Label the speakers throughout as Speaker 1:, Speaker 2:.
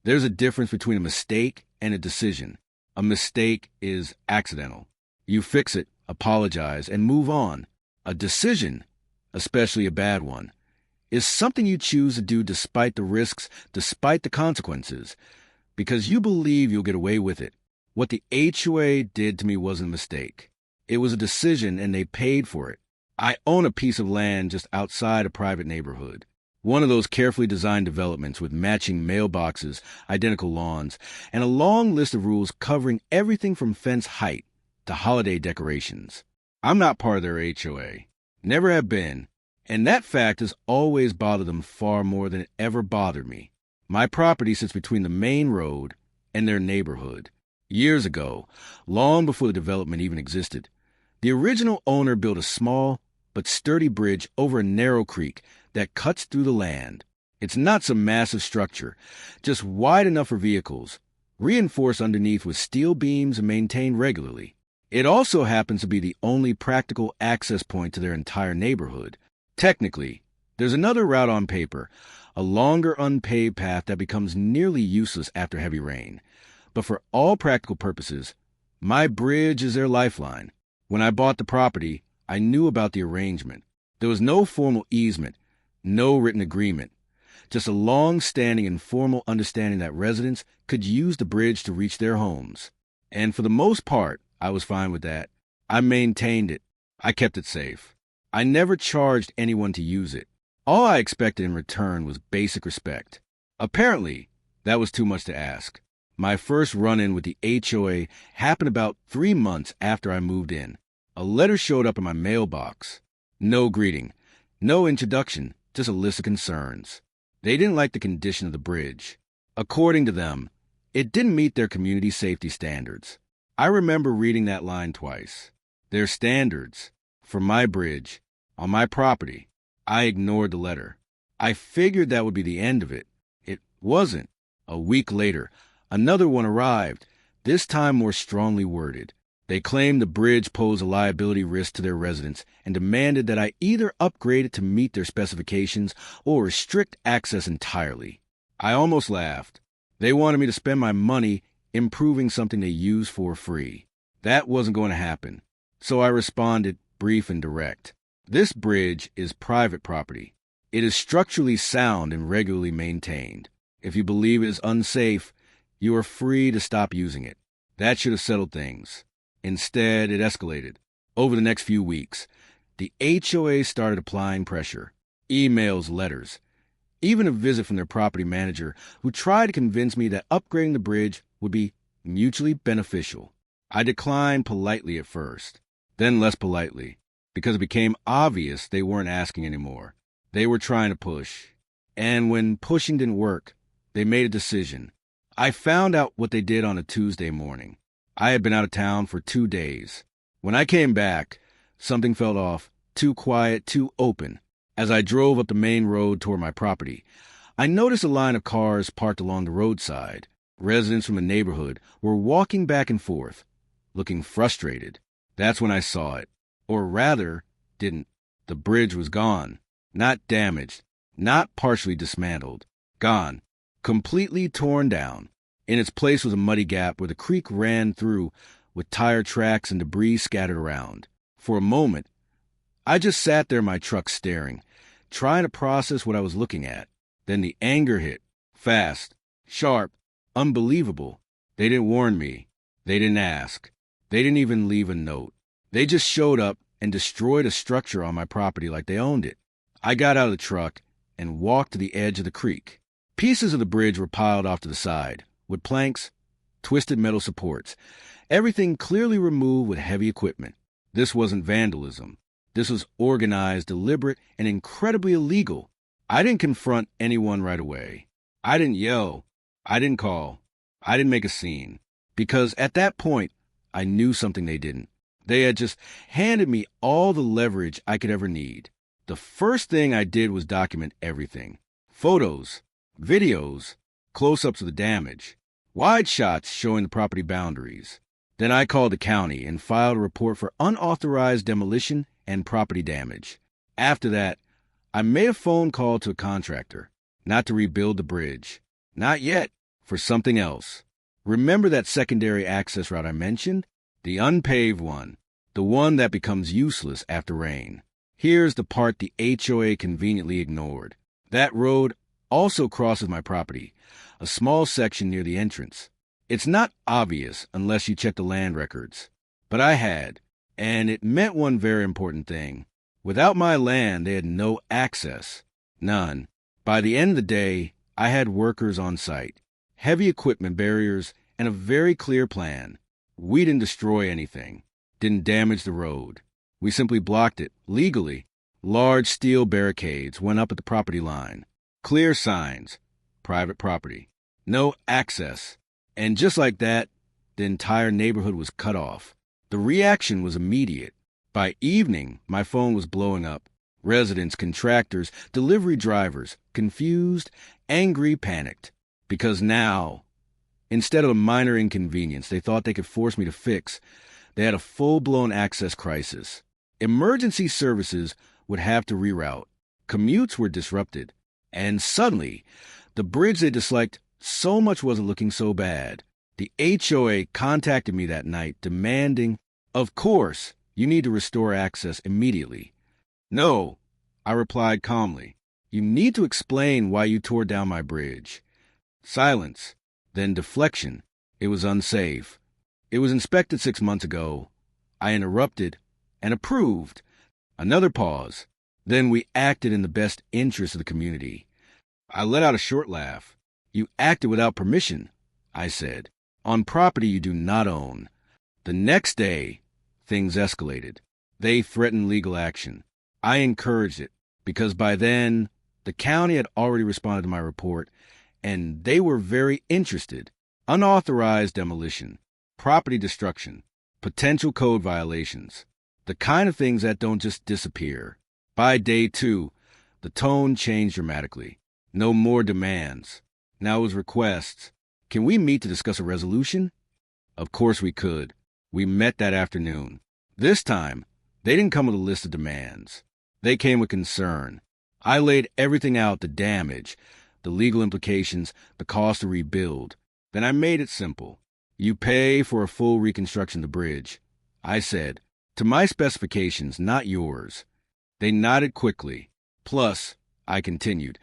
Speaker 1: There's a difference between a mistake and a decision. A mistake is accidental. You fix it, apologize, and move on. A decision, especially a bad one, is something you choose to do despite the risks, despite the consequences, because you believe you'll get away with it. What the HOA did to me wasn't a mistake. It was a decision, and they paid for it. I own a piece of land just outside a private neighborhood. One of those carefully designed developments with matching mailboxes, identical lawns, and a long list of rules covering everything from fence height to holiday decorations. I'm not part of their HOA. Never have been. And that fact has always bothered them far more than it ever bothered me. My property sits between the main road and their neighborhood. Years ago, long before the development even existed, the original owner built a small but sturdy bridge over a narrow creek that cuts through the land. It's not some massive structure, just wide enough for vehicles, reinforced underneath with steel beams and maintained regularly. It also happens to be the only practical access point to their entire neighborhood. Technically, there's another route on paper, a longer unpaved path that becomes nearly useless after heavy rain. But for all practical purposes, my bridge is their lifeline. When I bought the property, I knew about the arrangement. There was no formal easement, no written agreement, just a long-standing informal understanding that residents could use the bridge to reach their homes. And for the most part, I was fine with that. I maintained it. I kept it safe. I never charged anyone to use it. All I expected in return was basic respect. Apparently, that was too much to ask. My first run-in with the HOA happened about 3 months after I moved in. A letter showed up in my mailbox. No greeting, no introduction, just a list of concerns. They didn't like the condition of the bridge. According to them, it didn't meet their community safety standards. I remember reading that line twice. Their standards, for my bridge, on my property. I ignored the letter. I figured that would be the end of it. It wasn't. A week later, another one arrived, this time more strongly worded. They claimed the bridge posed a liability risk to their residents and demanded that I either upgrade it to meet their specifications or restrict access entirely. I almost laughed. They wanted me to spend my money improving something they use for free. That wasn't going to happen. So I responded, brief and direct. This bridge is private property. It is structurally sound and regularly maintained. If you believe it is unsafe, you are free to stop using it. That should have settled things. Instead, it escalated. Over the next few weeks, the HOA started applying pressure. Emails, letters. Even a visit from their property manager who tried to convince me that upgrading the bridge would be mutually beneficial. I declined politely at first, then less politely, because it became obvious they weren't asking anymore. They were trying to push. And when pushing didn't work, they made a decision. I found out what they did on a Tuesday morning. I had been out of town for 2 days. When I came back, something felt off, too quiet, too open. As I drove up the main road toward my property, I noticed a line of cars parked along the roadside. Residents from the neighborhood were walking back and forth, looking frustrated. That's when I saw it. Or rather, didn't. The bridge was gone. Not damaged. Not partially dismantled. Gone. Completely torn down. In its place was a muddy gap where the creek ran through, with tire tracks and debris scattered around. For a moment, I just sat there in my truck staring, trying to process what I was looking at. Then the anger hit. Fast. Sharp. Unbelievable. They didn't warn me. They didn't ask. They didn't even leave a note. They just showed up and destroyed a structure on my property like they owned it. I got out of the truck and walked to the edge of the creek. Pieces of the bridge were piled off to the side, with planks, twisted metal supports, everything clearly removed with heavy equipment. This wasn't vandalism. This was organized, deliberate, and incredibly illegal. I didn't confront anyone right away. I didn't yell. I didn't call. I didn't make a scene. Because at that point, I knew something they didn't. They had just handed me all the leverage I could ever need. The first thing I did was document everything. Photos, videos, close-ups of the damage, wide shots showing the property boundaries. Then I called the county and filed a report for unauthorized demolition and property damage. After that, I made a phone call to a contractor, not to rebuild the bridge. Not yet. for something else. Remember that secondary access route I mentioned? The unpaved one, the one that becomes useless after rain. Here's the part the HOA conveniently ignored. That road also crosses my property, a small section near the entrance. It's not obvious unless you check the land records. But I had, and it meant one very important thing. Without my land, they had no access. None. By the end of the day, I had workers on site, heavy equipment barriers, and a very clear plan. We didn't destroy anything, didn't damage the road. We simply blocked it, legally. Large steel barricades went up at the property line. Clear signs, private property. No access. And just like that, the entire neighborhood was cut off. The reaction was immediate. By evening, my phone was blowing up. Residents, contractors, delivery drivers, confused, angry, panicked. Because now, instead of a minor inconvenience they thought they could force me to fix, they had a full-blown access crisis. Emergency services would have to reroute. Commutes were disrupted. And suddenly, the bridge they disliked so much wasn't looking so bad. The HOA contacted me that night, demanding, "Of course, you need to restore access immediately." "No," I replied calmly. "You need to explain why you tore down my bridge." Silence, then deflection. It was unsafe. It was inspected 6 months ago. I interrupted and approved. Another pause. Then we acted in the best interest of the community. I let out a short laugh. "You acted without permission," I said, "on property you do not own." The next day, things escalated. They threatened legal action. I encouraged it, because by then, the county had already responded to my report, and they were very interested. Unauthorized demolition, property destruction, potential code violations, the kind of things that don't just disappear. By day 2, the tone changed dramatically. No more demands. Now it was requests. "Can we meet to discuss a resolution?" Of course we could. We met that afternoon. This time, they didn't come with a list of demands. They came with concern. I laid everything out, the damage, the legal implications, the cost to rebuild. Then I made it simple. "You pay for a full reconstruction of the bridge," I said, "to my specifications, not yours." They nodded quickly. "Plus," I continued,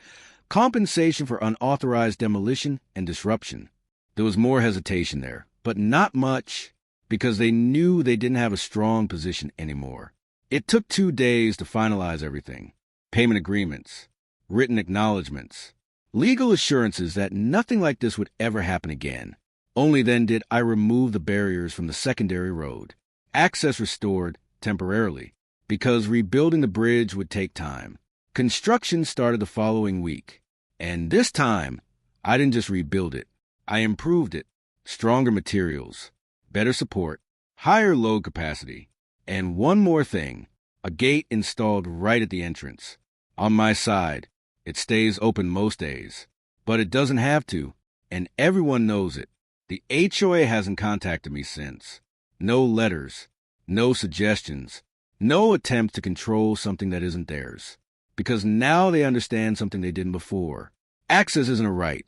Speaker 1: "compensation for unauthorized demolition and disruption." There was more hesitation there, but not much, because they knew they didn't have a strong position anymore. It took 2 days to finalize everything. Payment agreements, written acknowledgments, legal assurances that nothing like this would ever happen again. Only then did I remove the barriers from the secondary road. Access restored temporarily, because rebuilding the bridge would take time. Construction started the following week. And this time, I didn't just rebuild it. I improved it. Stronger materials, better support, higher load capacity. And one more thing, a gate installed right at the entrance. On my side, it stays open most days. But it doesn't have to, and everyone knows it. The HOA hasn't contacted me since. No letters, no suggestions, no attempt to control something that isn't theirs. Because now they understand something they didn't before. Access isn't a right,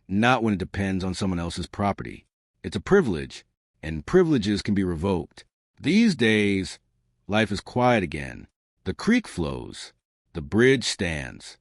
Speaker 1: not when it depends on someone else's property. It's a privilege, and privileges can be revoked. These days, life is quiet again. The creek flows. The bridge stands.